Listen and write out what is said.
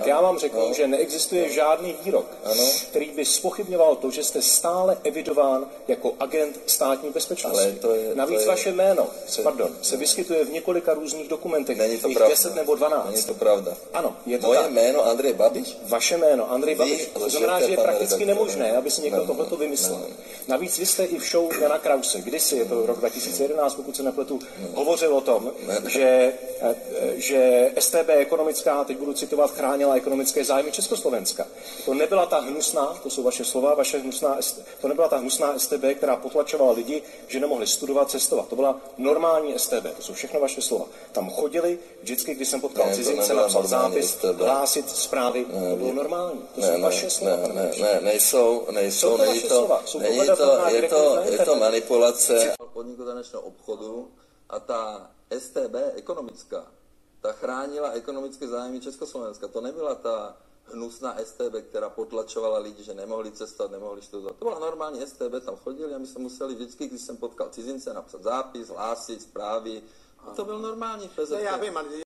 Já vám řeknu, že neexistuje žádný výrok, který by zpochybňoval to, že jste stále evidován jako agent státní bezpečnosti. Navíc vaše jméno se vyskytuje v několika různých dokumentech. Není to 10 nebo 12. Není to pravda. Ano, je to Moje tak. jméno Andrej Babiš? Vaše jméno Andrej Babiš. To znamená, že je prakticky nemožné, aby si někdo tohleto vymyslel. Navíc vy jste i v show Jana Krause. Kdysi, je to rok 2011, pokud se nepletu, hovořil o tom, že StB ekonomická, teď budu citovat, chránila ekonomické zájmy Československa. To nebyla ta hnusná, to jsou vaše slova, to nebyla ta hnusná StB, která potlačovala lidi, že nemohli studovat, cestovat. To byla normální StB, to jsou všechno vaše slova. Tam chodili, vždycky, když jsem potkal cizince, napsal zápis, hlásit zprávy, to bylo normální. To jsou vaše slova. Nejsou, je to manipulace podniku tanečného obchodu a ta StB ekonomická, ta chránila ekonomické zájmy Československa. To nebyla ta hnusná StB, která potlačovala lidi, že nemohli cestovat, nemohli studovat. To byla normální StB, tam chodili a my jsme museli vždycky, když jsem potkal cizince, napsat zápis, hlásit, zprávy. A to byl normální PZP.